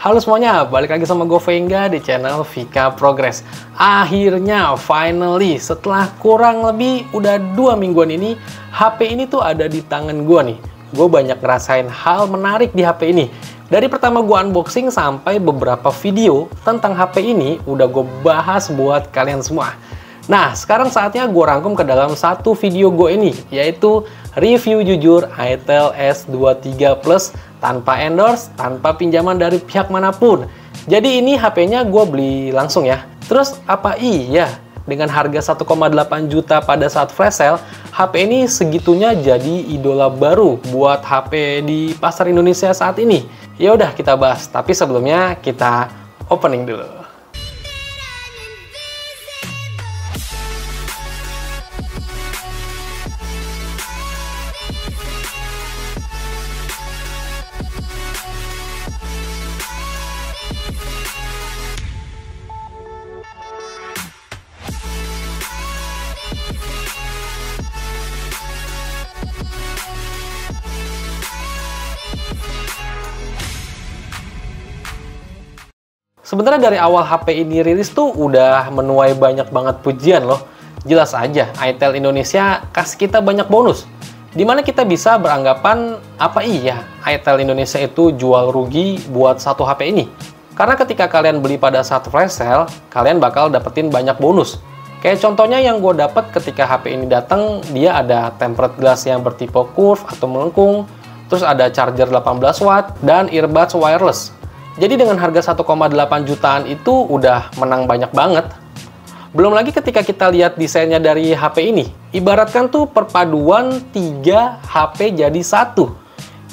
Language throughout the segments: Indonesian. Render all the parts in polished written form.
Halo semuanya, balik lagi sama gue Vengga di channel Vika Progress. Akhirnya, finally, setelah kurang lebih udah 2 mingguan ini, HP ini tuh ada di tangan gue nih. Gue banyak ngerasain hal menarik di HP ini. Dari pertama gue unboxing sampai beberapa video tentang HP ini udah gue bahas buat kalian semua. Nah, sekarang saatnya gue rangkum ke dalam satu video gue ini, yaitu review jujur Itel S23 Plus tanpa endorse, tanpa pinjaman dari pihak manapun. Jadi ini HP-nya gue beli langsung ya. Terus apa iya dengan harga 1,8 juta pada saat flash sale, HP ini segitunya jadi idola baru buat HP di pasar Indonesia saat ini? Ya udah kita bahas, tapi sebelumnya kita opening dulu. Sebenarnya dari awal HP ini rilis tuh udah menuai banyak banget pujian loh. Jelas aja, Itel Indonesia kasih kita banyak bonus. Dimana kita bisa beranggapan, apa iya Itel Indonesia itu jual rugi buat satu HP ini? Karena ketika kalian beli pada saat flash sale, kalian bakal dapetin banyak bonus. Kayak contohnya yang gue dapet ketika HP ini datang, dia ada tempered glass yang bertipe curve atau melengkung, terus ada charger 18 watt, dan earbuds wireless. Jadi dengan harga 1,8 jutaan itu udah menang banyak banget. Belum lagi ketika kita lihat desainnya dari HP ini. Ibaratkan tuh perpaduan 3 HP jadi satu.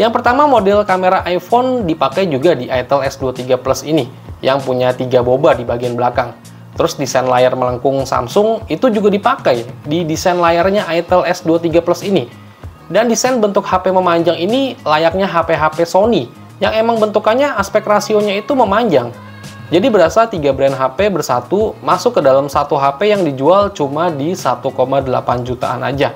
Yang pertama model kamera iPhone dipakai juga di Itel S23 Plus ini. Yang punya 3 boba di bagian belakang. Terus desain layar melengkung Samsung itu juga dipakai di desain layarnya Itel S23 Plus ini. Dan desain bentuk HP memanjang ini layaknya HP-HP Sony, yang emang bentukannya aspek rasionya itu memanjang. Jadi berasa 3 brand HP bersatu masuk ke dalam satu HP yang dijual cuma di 1,8 jutaan aja.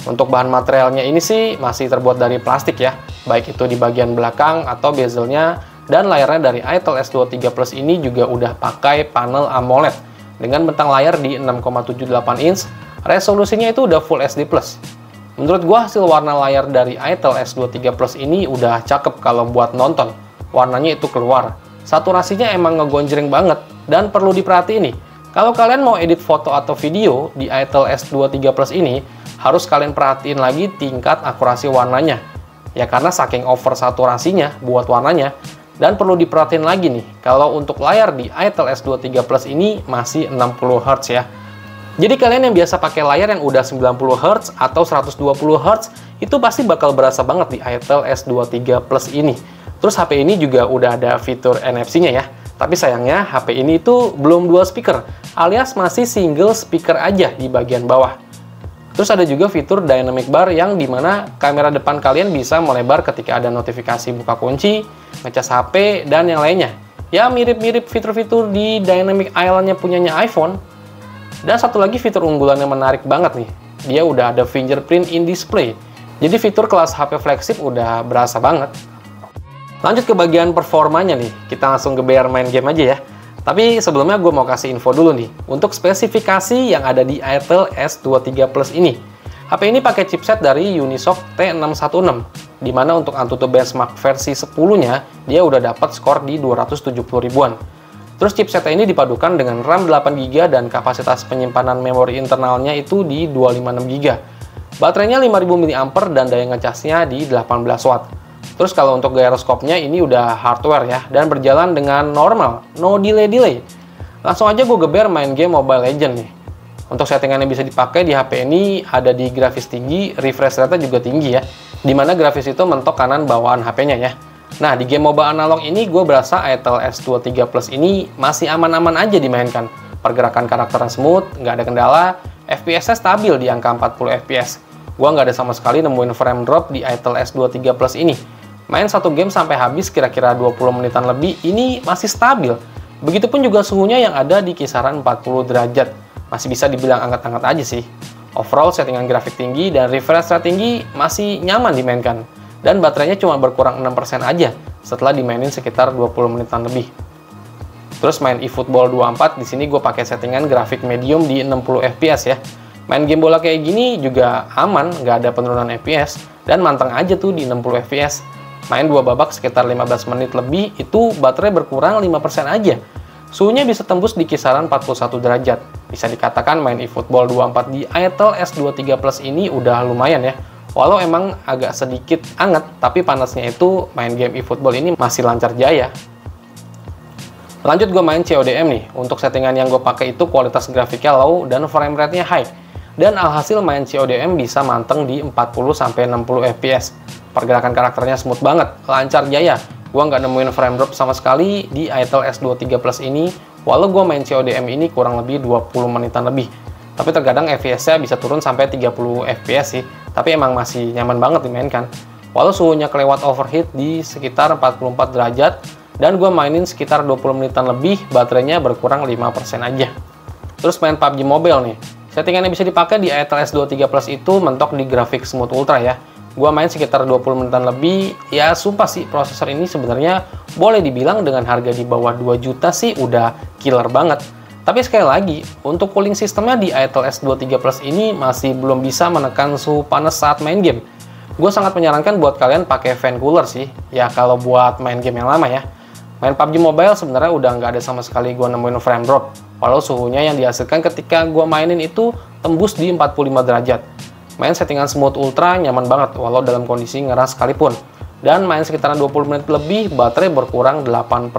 Untuk bahan materialnya ini sih masih terbuat dari plastik ya, baik itu di bagian belakang atau bezelnya, dan layarnya dari Itel S23 Plus ini juga udah pakai panel AMOLED dengan bentang layar di 6,78 inch, resolusinya itu udah Full HD+. Menurut gua hasil warna layar dari Itel S23 Plus ini udah cakep kalau buat nonton. Warnanya itu keluar. Saturasinya emang ngegonjreng banget dan perlu diperhatiin nih. Kalau kalian mau edit foto atau video di Itel S23 Plus ini, harus kalian perhatiin lagi tingkat akurasi warnanya. Ya karena saking over saturasinya buat warnanya. Dan perlu diperhatiin lagi nih, kalau untuk layar di Itel S23 Plus ini masih 60 Hz ya. Jadi kalian yang biasa pakai layar yang udah 90 Hz atau 120 Hz itu pasti bakal berasa banget di Itel S23 Plus ini. Terus HP ini juga udah ada fitur NFC-nya ya. Tapi sayangnya HP ini itu belum dual speaker, alias masih single speaker aja di bagian bawah. Terus ada juga fitur dynamic bar yang dimana kamera depan kalian bisa melebar ketika ada notifikasi buka kunci, ngecas HP, dan yang lainnya. Ya mirip-mirip fitur-fitur di Dynamic Island-nya punyanya iPhone. Dan satu lagi fitur unggulan yang menarik banget nih, dia udah ada fingerprint in display. Jadi fitur kelas HP flagship udah berasa banget. Lanjut ke bagian performanya nih, kita langsung geber main game aja ya. Tapi sebelumnya gue mau kasih info dulu nih, untuk spesifikasi yang ada di Itel S23 Plus ini. HP ini pakai chipset dari Unisoc T616, dimana untuk Antutu benchmark versi 10-nya, dia udah dapat skor di 270 ribuan. Terus chipset ini dipadukan dengan RAM 8GB dan kapasitas penyimpanan memori internalnya itu di 256GB. Baterainya 5000 mAh dan daya ngecasnya di 18 watt. Terus kalau untuk gyroscope-nya ini udah hardware ya, dan berjalan dengan normal, no delay. Langsung aja gue geber main game Mobile Legends nih. Untuk settingan yang bisa dipakai di HP ini ada di grafis tinggi, refresh rate-nya juga tinggi ya, dimana grafis itu mentok kanan bawaan HP-nya ya. Nah, di game MOBA analog ini gue berasa Itel S23 Plus ini masih aman-aman aja dimainkan. Pergerakan karakternya smooth, nggak ada kendala, FPS-nya stabil di angka 40 FPS. Gue nggak ada sama sekali nemuin frame drop di Itel S23 Plus ini. Main satu game sampai habis kira-kira 20 menitan lebih, ini masih stabil. Begitupun juga suhunya yang ada di kisaran 40 derajat. Masih bisa dibilang anget-anget aja sih. Overall settingan grafik tinggi dan refresh rate tinggi masih nyaman dimainkan. dan baterainya cuma berkurang 6% aja setelah dimainin sekitar 20 menitan lebih. Terus main eFootball 24, di sini gue pakai settingan grafik medium di 60 fps ya. Main game bola kayak gini juga aman, nggak ada penurunan fps, dan manteng aja tuh di 60 fps. Main 2 babak sekitar 15 menit lebih, itu baterai berkurang 5% aja. Suhunya bisa tembus di kisaran 41 derajat. Bisa dikatakan main eFootball 24 di ITEL S23 Plus ini udah lumayan ya. Walau emang agak sedikit anget, tapi panasnya itu main game eFootball ini masih lancar jaya. Lanjut gue main CODM nih. Untuk settingan yang gue pakai itu kualitas grafiknya low dan frame rate-nya high. Dan alhasil main CODM bisa manteng di 40-60 fps. Pergerakan karakternya smooth banget, lancar jaya. Gue nggak nemuin frame drop sama sekali di ITEL S23 Plus ini, walau gue main CODM ini kurang lebih 20 menitan lebih. Tapi terkadang FPS-nya bisa turun sampai 30 fps sih, tapi emang masih nyaman banget dimainkan. Walau suhunya kelewat overheat di sekitar 44 derajat, dan gue mainin sekitar 20 menitan lebih, baterainya berkurang 5% aja. Terus main PUBG Mobile nih. Settingan yang bisa dipakai di ITEL S23 Plus itu mentok di grafik Smooth Ultra ya. Gue main sekitar 20 menitan lebih, ya sumpah sih prosesor ini sebenarnya boleh dibilang dengan harga di bawah 2 juta sih udah killer banget. Tapi sekali lagi, untuk cooling sistemnya di ITEL S23 Plus ini masih belum bisa menekan suhu panas saat main game. Gue sangat menyarankan buat kalian pakai fan cooler sih, ya kalau buat main game yang lama ya. Main PUBG Mobile sebenarnya udah nggak ada sama sekali gue nemuin frame drop, walau suhunya yang dihasilkan ketika gue mainin itu tembus di 45 derajat. Main settingan Smooth Ultra nyaman banget, walau dalam kondisi ngeras sekalipun. Dan main sekitaran 20 menit lebih, baterai berkurang 8%.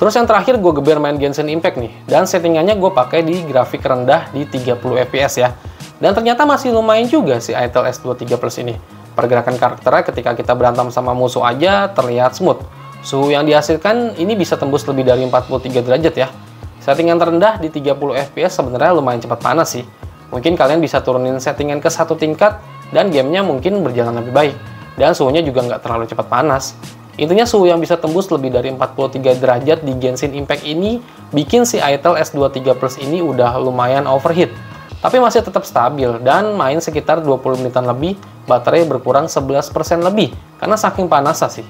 Terus yang terakhir gue geber main Genshin Impact nih, dan settingannya gue pakai di grafik rendah di 30 fps ya. Dan ternyata masih lumayan juga si ITEL S23 Plus ini. Pergerakan karakternya ketika kita berantem sama musuh aja terlihat smooth. Suhu yang dihasilkan ini bisa tembus lebih dari 43 derajat ya. Settingan terendah di 30 fps sebenarnya lumayan cepat panas sih. Mungkin kalian bisa turunin settingan ke 1 tingkat dan gamenya mungkin berjalan lebih baik. Dan suhunya juga nggak terlalu cepat panas. Intinya suhu yang bisa tembus lebih dari 43 derajat di Genshin Impact ini bikin si ITEL S23 Plus ini udah lumayan overheat. Tapi masih tetap stabil dan main sekitar 20 menitan lebih, baterai berkurang 11% lebih karena saking panasnya sih.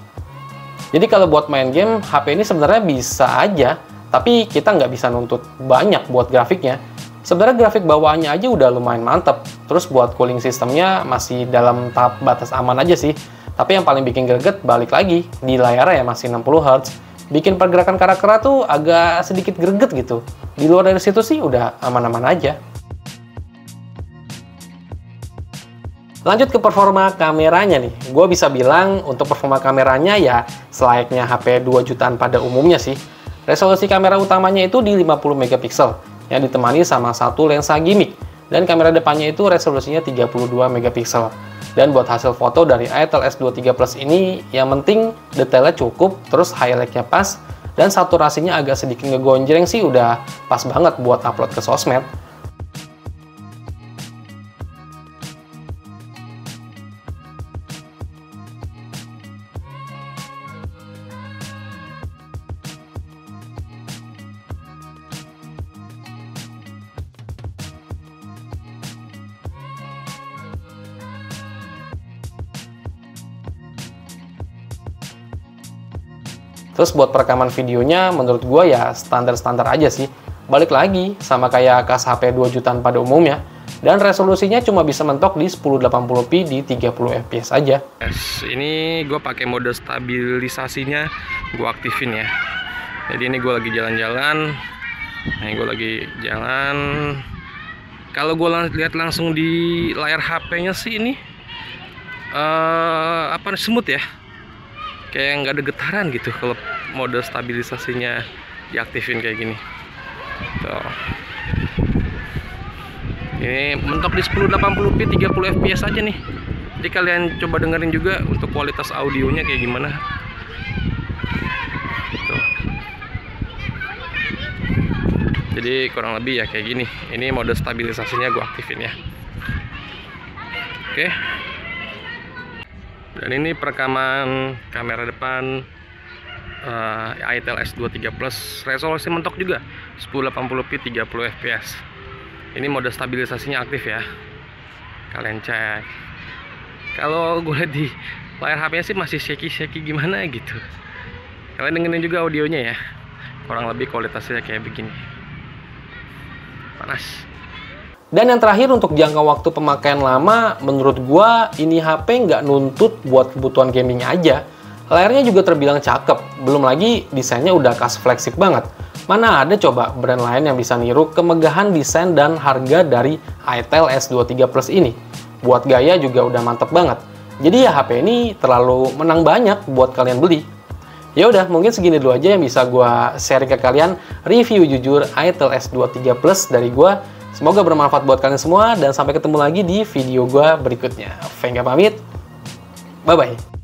Jadi kalau buat main game, HP ini sebenarnya bisa aja, tapi kita nggak bisa nuntut banyak buat grafiknya. Sebenarnya grafik bawaannya aja udah lumayan mantep. Terus buat cooling sistemnya masih dalam tahap batas aman aja sih. Tapi yang paling bikin greget balik lagi, di layarnya ya masih 60 Hz. Bikin pergerakan karakternya tuh agak sedikit greget gitu. Di luar dari situ sih udah aman-aman aja. Lanjut ke performa kameranya nih. Gue bisa bilang untuk performa kameranya ya selayaknya HP 2 jutaan pada umumnya sih. Resolusi kamera utamanya itu di 50 megapiksel yang ditemani sama satu lensa gimmick. Dan kamera depannya itu resolusinya 32 megapiksel. Dan buat hasil foto dari ITEL S23 Plus ini, yang penting detailnya cukup, terus highlight-nya pas, dan saturasinya agak sedikit ngegonjreng sih udah pas banget buat upload ke sosmed. Terus buat perekaman videonya menurut gue ya standar-standar aja sih. Balik lagi sama kayak kas HP 2 jutaan pada umumnya. Dan resolusinya cuma bisa mentok di 1080p di 30 fps aja. Ini gue pakai mode stabilisasinya gue aktifin ya. Jadi ini gue lagi jalan-jalan. Nah, gue lagi jalan. Kalau gue lihat langsung di layar HP-nya sih ini smooth ya. Kayak nggak ada getaran gitu kalau mode stabilisasinya diaktifin kayak gini. Tuh. Ini mentok di 1080p 30 fps aja nih. Jadi kalian coba dengerin juga untuk kualitas audionya kayak gimana. Tuh. Jadi kurang lebih ya kayak gini. Ini mode stabilisasinya gue aktifin ya. Oke. Dan ini perekaman kamera depan ITEL S23 Plus, resolusi mentok juga 1080p 30 fps. Ini mode stabilisasinya aktif ya. Kalian cek. Kalau gue lihat di layar HP-nya sih masih shaky gimana gitu. Kalian dengerin juga audionya ya. Kurang lebih kualitasnya kayak begini. Panas. Dan yang terakhir untuk jangka waktu pemakaian lama, menurut gua ini HP nggak nuntut buat kebutuhan gaming aja. Layarnya juga terbilang cakep, belum lagi desainnya udah khas flagship banget. Mana ada coba brand lain yang bisa niru kemegahan desain dan harga dari itel S23 Plus ini. Buat gaya juga udah mantep banget. Jadi ya HP ini terlalu menang banyak buat kalian beli. Ya udah, mungkin segini dulu aja yang bisa gua share ke kalian review jujur itel S23 Plus dari gua. Semoga bermanfaat buat kalian semua dan sampai ketemu lagi di video gua berikutnya. Venga pamit. Bye bye.